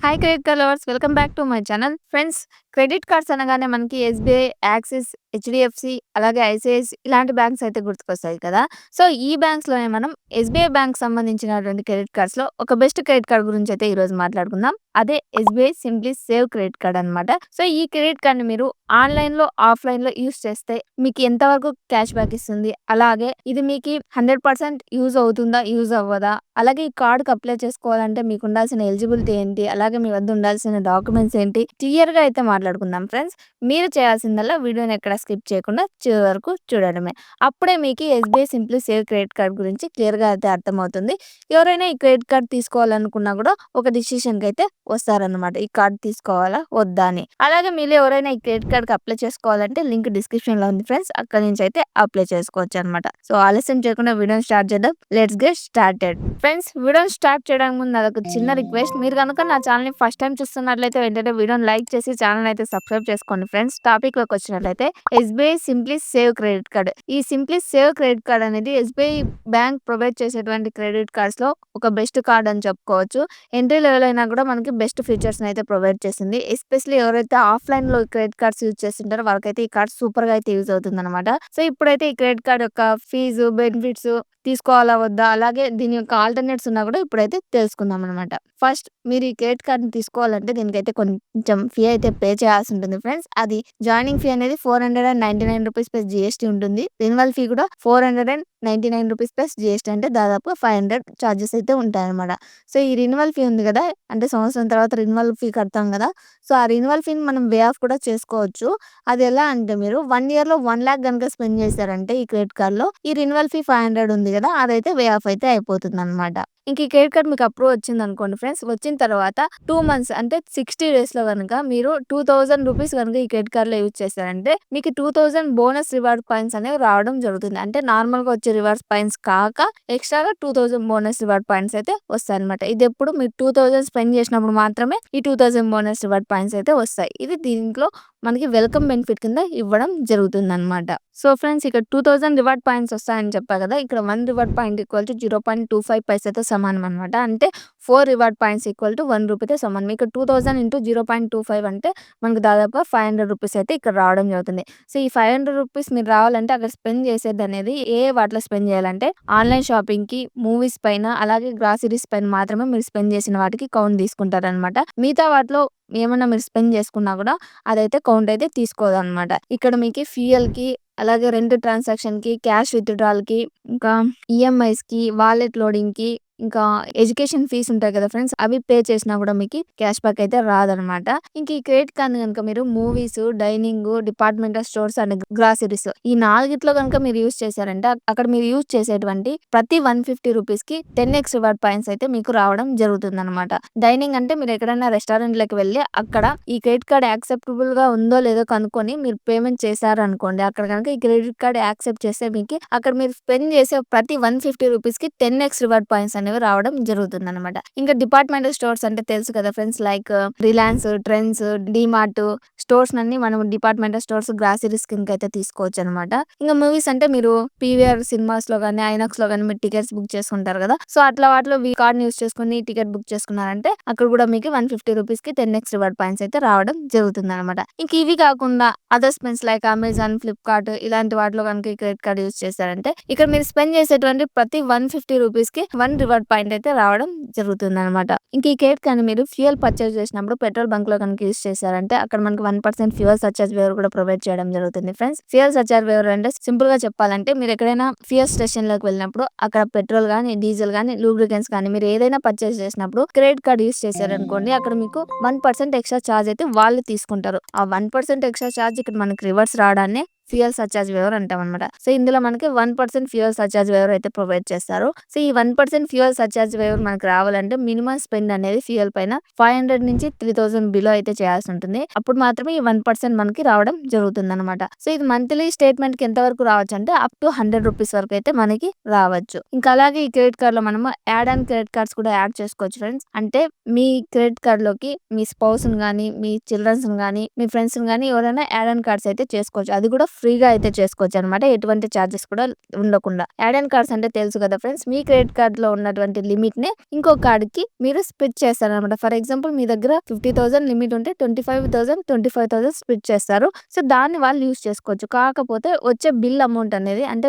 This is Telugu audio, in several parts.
Hi credit card lovers, welcome back to my channel. Friends, credit cards అనగానే మనకి ఎస్బీఐ, యాక్సిస్, హెచ్డిఎఫ్సి అలాగే ఐసిఐసి ఇలాంటి బ్యాంక్స్ అయితే గుర్తుకొస్తాయి కదా. సో ఈ బ్యాంక్స్లోనే మనం ఎస్బీఐ బ్యాంక్ సంబంధించినటువంటి క్రెడిట్ కార్డ్స్లో ఒక బెస్ట్ క్రెడిట్ కార్డ్ గురించి అయితే ఈరోజు మాట్లాడుకుందాం. అదే SBI simply save credit card అనమాట. సో ఈ క్రెడిట్ కార్డ్ని మీరు ఆన్లైన్లో ఆఫ్లైన్లో యూస్ చేస్తే మీకు ఎంతవరకు క్యాష్ బ్యాక్ ఇస్తుంది, అలాగే ఇది మీకు 100% యూజ్ అవుతుందా, యూజ్ అవ్వదా, అలాగే ఈ కార్డ్‌కి అప్లై చేసుకోవాలంటే మీకు ఉండాల్సిన ఎలిజిబిలిటీ ఏంటి? అలాగే మీ వద్ద ఉండాల్సిన డాక్యుమెంట్స్ ఏంటి? క్లియర్‌గా అయితే మాట్లాడుకుందాం ఫ్రెండ్స్. మీరు చేయాల్సిందల్లా వీడియోని ఎక్కడ స్కిప్ చేయకుండా చివరి వరకు చూడడమే. అప్పుడే మీకు SBI simply save credit card గురించి క్లియర్‌గా అయితే అర్థమవుతుంది. ఎవరైనా ఈ క్రెడిట్ కార్డ్ తీసుకోవాలనుకున్నా కూడా ఒక డిసిషన్‌కి అయితే వస్తారనమాట. ఈ కార్డ్ తీసుకోవాలా? వద్దా అని. అలాగే మీలో ఎవరైనా ఈ క్రెడిట్ కార్డ్‌కి అప్లై చేసుకోవాలంటే లింక్ డిస్క్రిప్షన్‌లో ఉంది ఫ్రెండ్స్. అక్కడి నుంచి అయితే అప్లై చేసుకోవచ్చనమాట. సో ఆలస్యం చేయకుండా వీడియోని స్టార్ట్ చేద్దాం. Let's get started. ఫ్రెండ్స్, వీడియోని స్టార్ట్ చేయడానికి ముందు నాదొక చిన్న రిక్వెస్ట్. మీరు కనుక నా ఛానల్‌ని ఫస్ట్ టైం చూస్తున్నట్లయితే వెంటనే వీడియోని లైక్ చేసి ఛానల్ అయితే సబ్స్క్రైబ్ చేసుకోండి ఫ్రెండ్స్. టాపిక్‌లోకి వచ్చినట్లయితే SBI simply save credit card. ఈ సింప్లీ సేవ్ క్రెడిట్ కార్డ్ అనేది ఎస్‌బీఐ బ్యాంక్ ప్రొవైడ్ చేసేటువంటి క్రెడిట్ కార్డ్స్‌లో ఒక బెస్ట్ కార్డ్ అని చెప్పుకోవచ్చు. ఎంట్రీ లెవెల్ అయినా కూడా మనకి బెస్ట్ ఫీచర్స్‌ని అయితే ప్రొవైడ్ చేసింది. ఎస్పెషల్లీ ఎవరైతే ఆఫ్‌లైన్‌లో క్రెడిట్ కార్డ్స్ యూజ్ చేస్తుంటారో వాళ్ళకైతే ఈ కార్డ్ సూపర్‌గా అయితే యూజ్ అవుతుందన్నమాట. సో ఇప్పుడైతే ఈ క్రెడిట్ కార్డ్ యొక్క ఫీజు, బెనిఫిట్స్ తీసుకోవాలా వద్దా, అలాగే దీని యొక్క ఆల్టర్‌నేట్స్ ఉన్నా కూడా ఇప్పుడైతే తెలుసుకుందాం అనమాట. ఫస్ట్ మీరు ఈ క్రెడిట్ కార్డ్‌ని తీసుకోవాలంటే దీనికైతే కొంచెం ఫీ అయితే పే చేయాల్సి ఉంటుంది ఫ్రెండ్స్. అది జాయినింగ్ ఫీ అనేది ₹499 ప్లస్ జీఎస్టీ ఉంటుంది. రెన్యువల్ ఫీ కూడా ₹499 ప్లస్ జీఎస్టీ, అంటే దాదాపు 500 చార్జెస్ అయితే ఉంటాయన్నమాట. సో ఈ రెన్యువల్ ఫీ ఉంది కదా, అంటే సంవత్సరం తర్వాత రెన్యువల్ ఫీ కడతాం కదా. సో ఆ రెన్యువల్ ఫీని మనం వే ఆఫ్ కూడా చేసుకోవచ్చు. అది ఎలా అంటే మీరు 1 ఇయర్‌లో 1,00,000 గనుక స్పెండ్ చేశారంటే ఈ క్రెడిట్ కార్డ్‌లో ఈ రెన్యువల్ ఫీ 500 ఉంది కదా, అదైతే వే ఆఫ్ అయితే అయిపోతుందన్నమాట. ఇంక ఈ క్రెడిట్ కార్డ్ మీకు అప్రూవ్ వచ్చిందనుకోండి ఫ్రెండ్స్, వచ్చిన తర్వాత 2 మంత్స్ అంటే 60 డేస్‌లో గనుక మీరు ₹2,000 గనుక ఈ క్రెడిట్ కార్డ్‌లో యూజ్ చేశారంటే మీకు 2,000 బోనస్ రివార్డ్ పాయింట్స్ అనేవి రావడం జరుగుతుంది. అంటే నార్మల్‌గా వచ్చే రివార్డ్స్ పాయింట్స్ కాక ఎక్స్‌ట్రాగా 2,000 బోనస్ రివార్డ్ పాయింట్స్ అయితే వస్తాయన్నమాట. ఇదెప్పుడు మీరు 2,000 స్పెండ్ చేసినప్పుడు మాత్రమే ఈ 2,000 బోనస్ రివార్డ్ పాయింట్స్ అయితే వస్తాయి. ఇది దీంట్లో మనకి వెల్కమ్ బెనిఫిట్ కింద ఇవ్వడం జరుగుతుందన్నమాట. సో ఫ్రెండ్స్, ఇక్కడ 2,000 రివార్డ్ పాయింట్స్ వస్తాయని చెప్పా కదా. ఇక్కడ 1 రివార్డ్ పాయింట్ ఈక్వల్ టు 0.25 పైసతో సమానం అనమాట. అంటే 4 రివార్డ్ పాయింట్స్ ఈక్వల్ టు 1 రూపీతో సమానం. ఇక్కడ 2,000 ఇంటూ 0.25 అంటే మనకు దాదాపుగా ₹500 అయితే ఇక్కడ రావడం జరుగుతుంది. సో ఈ ₹500 మీరు రావాలంటే అక్కడ స్పెండ్ చేసేది అనేది ఏ వాటిలో స్పెండ్ చేయాలంటే ఆన్‌లైన్ షాపింగ్‌కి, మూవీస్ పైన, అలాగే గ్రాసరీస్ పైన మాత్రమే మీరు స్పెండ్ చేసిన వాటికి కౌంట్ తీసుకుంటారనమాట. మిగతా వాటిలో ఏమన్నా మీరు స్పెండ్ చేసుకున్నా కూడా అదైతే కౌంట్ అయితే తీసుకోదనమాట. ఇక్కడ మీకు ఫ్యూయల్‌కి, అలాగే రెంట్ ట్రాన్సాక్షన్‌కి, క్యాష్ విత్‌డ్రాల్‌కి, ఇంకా ఈఎంఐస్‌కి, వాలెట్ లోడింగ్‌కి, ఇంకా ఎడ్యుకేషన్ ఫీస్ ఉంటాయి కదా ఫ్రెండ్స్, అవి పే చేసినా కూడా మీకు క్యాష్ బ్యాక్ అయితే రాదనమాట. ఇంక ఈ క్రెడిట్ కార్డ్‌ని గనుక మీరు movies, dining, departmental stores and groceries ఈ నాలుగిట్లో గనుక మీరు యూజ్ చేశారంటే అక్కడ మీరు యూజ్ చేసేటువంటి ప్రతి ₹150కి 10x రివార్డ్ పాయింట్స్ అయితే మీకు రావడం జరుగుతుందనమాట. డైనింగ్ అంటే మీరు ఎక్కడైనా రెస్టారెంట్‌లకి వెళ్లి అక్కడ ఈ క్రెడిట్ కార్డ్ యాక్సెప్టబుల్‌గా ఉందో లేదో కనుక్కొని మీరు పేమెంట్ చేశారనుకోండి, అక్కడ గనుక ఈ క్రెడిట్ కార్డ్ యాక్సెప్ట్ చేస్తే మీకు అక్కడ మీరు స్పెండ్ చేసే ప్రతి ₹150కి 10x రివార్డ్ పాయింట్స్ అనేవి రావడం జరుగుతుందనమాట. ఇంకా డిపార్ట్మెంటల్ స్టోర్స్ అంటే తెలుసు కదా friends, like Reliance, trends, DMart stores అన్ని మనం డిపార్ట్మెంటల్ స్టోర్స్, గ్రాసరీస్ కిందకైతే తీసుకోవచ్చు అనమాట. ఇంకా మూవీస్ అంటే మీరు పీవీఆర్ సినిమాస్ లో కానీ, ఐనాక్స్ లో కానీ మీరు టికెట్స్ బుక్ చేసుకుంటారు కదా. సో అట్లా వాటిలో ఈ కార్డ్ యూస్ చేసుకుని టికెట్ బుక్ చేసుకున్నారంటే అక్కడ కూడా మీకు ₹150కి 10x రివార్డ్ పాయింట్స్ అయితే రావడం జరుగుతుంది అనమాట. ఇంక ఇవి కాకుండా other spends like Amazon, Flipkart ఇలాంటి వాటిలో కనుక ఈ క్రెడిట్ కార్డ్ యూస్ చేశారంటే ఇక్కడ మీరు స్పెండ్ చేసేటువంటి ప్రతి ₹150కి 1 రివార్డ్ పాయింట్ అయితే రావడం జరుగుతుంది అనమాట. ఇంక ఈ క్రెడిట్ కార్డ్ మీరు ఫ్యూయల్ పర్చేస్ చేసినప్పుడు పెట్రోల్ బంక్ లో కనుక యూస్ చేశారంటే అక్కడ మనకి 1% ఫ్యూయల్ సర్చార్జ్ వేవర్ కూడా ప్రొవైడ్ చేయడం జరుగుతుంది ఫ్రెండ్స్. ఫ్యూయల్ సర్చార్జ్ వేవర్ అంటే సింపుల్ గా చెప్పాలంటే మీరు ఎక్కడైనా ఫ్యూయల్ స్టేషన్ లోకి వెళ్ళినప్పుడు అక్కడ పెట్రోల్ గానీ, డీజిల్ గానీ, లూబ్రికెంట్స్ కానీ మీరు ఏదైనా పర్చేస్ చేసినప్పుడు క్రెడిట్ కార్డ్ యూస్ చేశారనుకోండి, అక్కడ మీకు 1% ఎక్స్ట్రా చార్జ్ అయితే వాళ్ళు తీసుకుంటారు. ఆ 1% ఎక్స్ట్రా చార్జ్ ఇక్కడ మనకి రివర్స్ రావడాన్ని ఫ్యూయల్ సర్చార్జ్ వేవర్ అంటాం అనమాట. సో ఇందులో మనకి 1% ఫ్యూయల్ సర్చార్జ్ వేవర్ అయితే ప్రొవైడ్ చేస్తారు. సో ఈ 1% ఫ్యూయల్ సర్చార్జ్ వేవర్ మనకు రావాలంటే మినిమం స్పెండ్ అనేది ఫ్యూయల్ పైన 500 నుంచి 3,000 బిలో అయితే చేయాల్సి ఉంటుంది. అప్పుడు మాత్రమే ఈ 1% మనకి రావడం జరుగుతుంది అనమాట. సో ఇది మంత్లీ స్టేట్మెంట్ కి ఎంత వరకు రావచ్చు అంటే అప్ టు ₹100 వరకు అయితే మనకి రావచ్చు. ఇంకా అలాగే ఈ క్రెడిట్ కార్డ్ లో మనము యాడ్ ఆన్ క్రెడిట్ కార్డ్స్ కూడా యాడ్ చేసుకోవచ్చు ఫ్రెండ్స్. అంటే మీ క్రెడిట్ కార్డ్ లోకి మీ స్పౌస్ గానీ, మీ చిల్డ్రన్స్ గానీ, మీ ఫ్రెండ్స్ గానీ ఎవరైనా యాడ్ ఆన్ కార్డ్స్ అయితే చేసుకోవచ్చు. అది కూడా ఫ్రీగా అయితే చేసుకోవచ్చనమాట. ఎటువంటి చార్జెస్ కూడా ఉండకుండా. యాడ్ ఆన్ కార్డ్స్ అంటే తెలుసు కదా ఫ్రెండ్స్. మీ క్రెడిట్ కార్డ్‌లో ఉన్నటువంటి లిమిట్‌ని ఇంకో కార్డ్‌కి మీరు స్ప్లిట్ చేస్తారనమాట. ఫర్ ఎగ్జాంపుల్ మీ దగ్గర 50,000 లిమిట్ ఉంటే 25,000 స్ప్లిట్ చేస్తారు. సో, దాన్ని వాళ్ళు యూజ్ చేసుకోవచ్చు. కాకపోతే వచ్చే బిల్ అమౌంట్ అనేది అంటే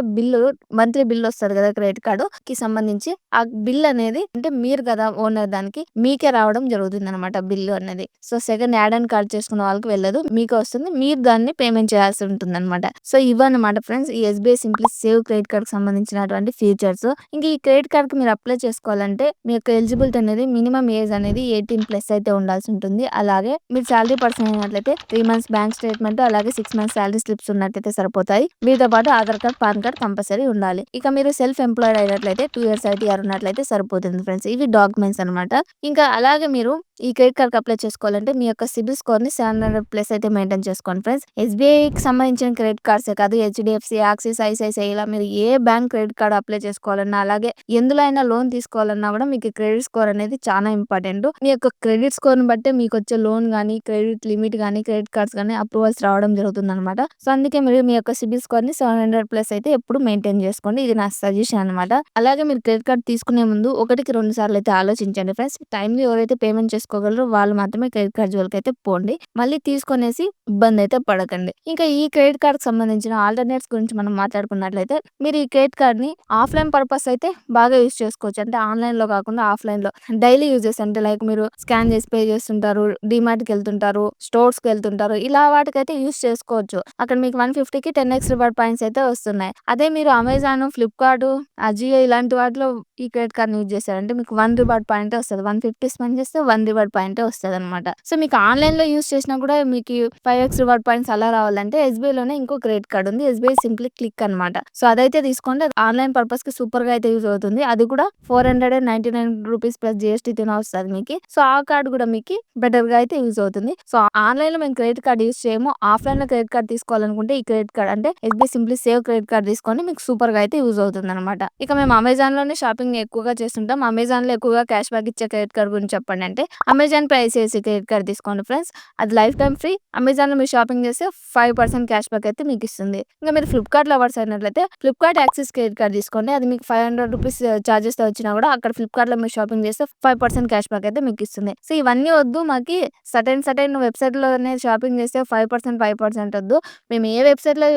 మంత్లీ బిల్ వస్తది కదా క్రెడిట్ కార్డ్‌కి సంబంధించి. ఆ బిల్ అనేది అంటే మీరు కదా ఓనర్ దానికి మీకే రావడం జరుగుతుందనమాట బిల్లు అనేది. So, second add on card చేసుకున్న వాళ్ళకి వెళ్ళదు. మీకే వస్తుంది. మీరు దాన్ని పేమెంట్ చేయాల్సి ఉంటుందనమాట. సో, ఇవన్నమాట ఫ్రెండ్స్ ఈ ఎస్‌బీఐ సింప్లీ సేవ్ క్రెడిట్ కార్డ్‌కి సంబంధించినటువంటి ఫీచర్స్. ఇంక ఈ క్రెడిట్ కార్డ్‌కి మీరు అప్లై చేసుకోవాలంటే మీ యొక్క ఎలిజిబిలిటీ అనేది మినిమమ్ ఏజ్ అనేది 18+ అయితే ఉండాల్సి ఉంటుంది. అలాగే మీరు సాలరీ పర్సన్ అయినట్లయితే 3 మంత్స్ బ్యాంక్ స్టేట్మెంట్ అలాగే 6 మంత్స్ సాలరీ స్లిప్స్ ఉన్నట్టయితే సరిపోతాయి. వీటితో పాటు Aadhaar card, pan card compulsory ఉండాలి. ఇక మీరు సెల్ఫ్ ఎంప్లాయిడ్ అయినట్లయితే 2 ఇయర్స్ ఐటీఆర్ ఉన్నట్లయితే సరిపోతుంది ఫ్రెండ్స్. ఇవి డాక్యుమెంట్స్ అనమాట. ఇంకా అలాగే మీరు ఈ క్రెడిట్ కార్డ్‌కి అప్లై చేసుకోవాలంటే మీ యొక్క సిబిల్ స్కోర్‌ని 700+ అయితే మెయింటైన్ చేసుకోండి ఫ్రెండ్స్. ఎస్‌బీఐకి సంబంధించిన క్రెడిట్ కార్డ్సే కాదు హెచ్‌డీఎఫ్‌సీ, యాక్సిస్, ఐసీఐసీఐ ఇలా మీరు ఏ బ్యాంక్ క్రెడిట్ కార్డ్ అప్లై చేసుకోవాలన్నా అలాగే ఎందులో అయినా లోన్ తీసుకోవాలన్నా కూడా మీకు క్రెడిట్ స్కోర్ అనేది చాలా ఇంపార్టెంట్. మీ యొక్క క్రెడిట్ స్కోర్‌ని బట్టే మీకొచ్చే లోన్ గానీ, క్రెడిట్ లిమిట్ గానీ, క్రెడిట్ కార్డ్స్ గానీ అప్రూవల్స్ రావడం జరుగుతుందనమాట. సో, అందుకే మీరు మీ యొక్క సిబిల్ స్కోర్‌ని 700+ అయితే ఎప్పుడు మెయింటైన్ చేసుకోండి. ఇది నా సజెషన్ అనమాట. అలాగే మీరు క్రెడిట్ కార్డ్ తీసుకునే ముందు 1కి 2 సార్లు అయితే ఆలోచించండి ఫ్రెండ్స్. టైమ్‌లీ ఎవరైతే పేమెంట్ చేసుకోగలరో వాళ్ళు మాత్రమే క్రెడిట్ కార్డ్ జోలికైతే పోండి. మళ్ళీ తీసుకొనేసి ఇబ్బందయితే పడకండి. ఇంకా ఈ క్రెడిట్ కార్డ్‌కి సంబంధించిన ఆల్టర్‌నేట్స్ గురించి మనం మాట్లాడుకున్నట్లయితే మీరు ఈ క్రెడిట్ కార్డ్‌ని ఆఫ్‌లైన్ పర్పస్ అయితే బాగా యూజ్ చేసుకోవచ్చు. అంటే ఆన్‌లైన్‌లో కాకుండా ఆఫ్‌లైన్‌లో డైలీ యూజెస్ అంటే లైక్ మీరు స్కాన్ చేసి పే చేస్తుంటారు, డీమార్ట్‌కెళ్తుంటారు, స్టోర్స్‌కెళ్తుంటారు. ఇలా వాటికైతే యూజ్ చేసుకోవచ్చు. అక్కడ మీకు 150కి 10x రివార్డ్ పాయింట్స్ అయితే వస్తున్నాయి. అదే మీరు అమెజాన్, ఫ్లిప్‌కార్ట్, అజియో ఇలాంటి వాటిలో ఈ క్రెడిట్ కార్డ్‌ని యూజ్ చేశారంటే మీకు 1 రివార్డ్ పాయింటే వస్తది. 150 స్పెండ్ చేస్తే 1 రివార్డ్ పాయింటే వస్తదనమాట. సో, మీకు ఆన్‌లైన్‌లో యూజ్ చేసినా కూడా మీకు 5x రివార్డ్ పాయింట్స్ అలా రావాలంటే ఎస్‌బీఐలోనే ఇంకో క్రెడిట్ కార్డ్ ఉంది. ఎస్‌బీఐ సింప్లీ క్లిక్ అనమాట. సో, అదైతే తీసుకోండి. అది ఆన్‌లైన్ పర్పస్‌కి సూపర్‌గా అయితే యూజ్ అవుతుంది. అది కూడా ₹499 ప్లస్ జీఎస్టీతోనే వస్తది మీకి. సో, ఆ కార్డ్ కూడా మీకి బెటర్‌గా అయితే యూజ్ అవుతుంది. సో, ఆన్‌లైన్‌లో మేము క్రెడిట్ కార్డ్ యూజ్ చేయము. ఆఫ్‌లైన్‌లో క్రెడిట్ కార్డ్ తీసుకోవాలనుకుంటే ఈ క్రెడిట్ కార్డ్ అంటే SBI simply save credit card తీసుకోండి. మీకు సూపర్‌గా అయితే యూజ్ అవుతుందనమాట. ఇక మేము అమెజాన్‌లోనే షాపింగ్ ఎక్కువగా చేస్తుంటాం. అమెజాన్‌లో ఎక్కువగా క్యాష్ బ్యాక్ ఇచ్చే క్రెడిట్ కార్డ్ గురించి చెప్పండి అంటే Amazon pay ICICI credit card తీసుకోండి ఫ్రెండ్స్. అది లైఫ్ టైమ్ ఫ్రీ. అమెజాన్‌లో మీరు షాపింగ్ చేస్తే 5% క్యాష్ బ్యాక్ అయితే మీకు ఇస్తుంది. ఇంకా మీరు ఫ్లిప్‌కార్ట్ లవర్స్ అయినట్లయితే ఫ్లిప్‌కార్ట్ యాక్సిస్ క్రెడిట్ కార్డ్ తీసుకోండి. అది మీకు ₹500 చార్జెస్‌తో వచ్చినా కూడా అక్కడ ఫ్లిప్‌కార్ట్‌లో మీరు షాపింగ్ చేస్తే 5% క్యాష్ బ్యాక్ అయితే మీకు ఇస్తుంది. సో, ఇవన్నీ వద్దు మాకి సర్టెన్ వెబ్‌సైట్‌లోనే షాపింగ్ చేస్తే 5% వద్దు. మేము ఏ వెబ్‌సైట్‌లో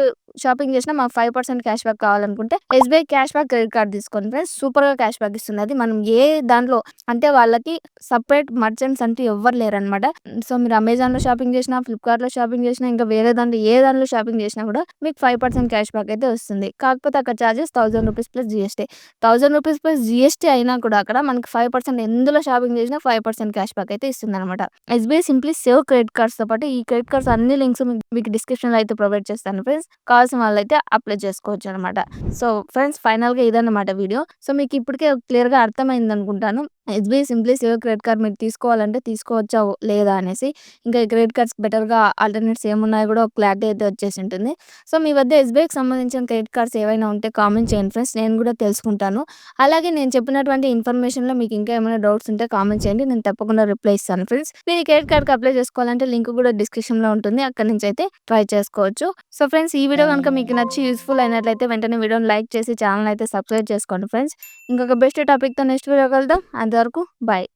షాపింగ్ చేసినా మాకు 5% క్యాష్ బ్యాక్ కావాలనుకుంటే SBI cash back credit card తీసుకోండి ఫ్రెండ్స్. సూపర్‌గా క్యాష్ బ్యాక్ ఇస్తుంది. అది మనం ఏ దాంట్లో అంటే వాళ్ళకి సెపరేట్ మర్చెంట్స్ అంటూ ఎవ్వరు లేరనమాట. సో, మీరు అమెజాన్‌లో షాపింగ్ చేసినా, ఫ్లిప్‌కార్ట్‌లో షాపింగ్ చేసినా, ఇంకా వేరే దాంట్లో షాపింగ్ చేసినా కూడా మీకు 5% క్యాష్ బ్యాక్ అయితే వస్తుంది. కాకపోతే అక్కడ charges ₹1000 plus GST. ₹1000 plus GST అయినా కూడా అక్కడ మనకి 5% ఎందులో షాపింగ్ చేసినా 5% క్యాష్ బ్యాక్ అయితే ఇస్తుందనమాట. ఎస్‌బీఐ సింప్లీ సేవ్ క్రెడిట్ కార్డ్స్‌తో పాటు ఈ క్రెడిట్ కార్డ్స్ అన్ని లింక్స్ మీకు డిస్క్రిప్షన్‌లో అయితే ప్రొవైడ్ చేస్తాను ఫ్రెండ్స్. కావాల్సిన వాళ్ళైతే అప్లై చేసుకోవచ్చనమాట. సో, ఫ్రెండ్స్ ఫైనల్‌గా ఇదన్నమాట వీడియో. సో, మీకు ఇప్పటికే క్లియర్‌గా అర్థమైందనుకుంటాను. SBI simply save credit card మీరు తీసుకోవాలంటే తీసుకోవచ్చా లేదా అనేసి. ఇంకా ఈ క్రెడిట్ కార్డ్స్ బెటర్‌గా ఆల్టర్‌నేట్స్ ఏమున్నాయో కూడా ఒక క్లారిటీ అయితే వచ్చేసుంటుంది. సో, మీ వద్ద ఎస్‌బీఐకి సంబంధించిన క్రెడిట్ కార్డ్స్ ఏవైనా ఉంటే కామెంట్ చేయండి ఫ్రెండ్స్. నేను కూడా తెలుసుకుంటాను. అలాగే నేను చెప్పినటువంటి ఇన్ఫర్మేషన్‌లో మీకు ఇంకా ఏమైనా డౌట్స్ ఉంటే కామెంట్ చేయండి. నేను తప్పకుండా రిప్లై ఇస్తాను ఫ్రెండ్స్. మీరు ఈ క్రెడిట్ కార్డ్‌కి అప్లై చేసుకోవాలంటే లింక్ కూడా డిస్క్రిప్షన్‌లో ఉంటుంది. అక్కడి నుంచి అయితే ట్రై చేసుకోవచ్చు. సో, ఫ్రెండ్స్ ఈ వీడియో గనుక మీకు నచ్చి యూజ్‌ఫుల్ అయినట్లయితే వెంటనే వీడియోని లైక్ చేసి ఛానెల్ అయితే సబ్స్క్రైబ్ చేసుకోండి ఫ్రెండ్స్. ఇంకొక బెస్ట్ టాపిక్‌తో నెక్స్ట్ వీడియో కలుద్దాం. అంతవరకు బాయ్.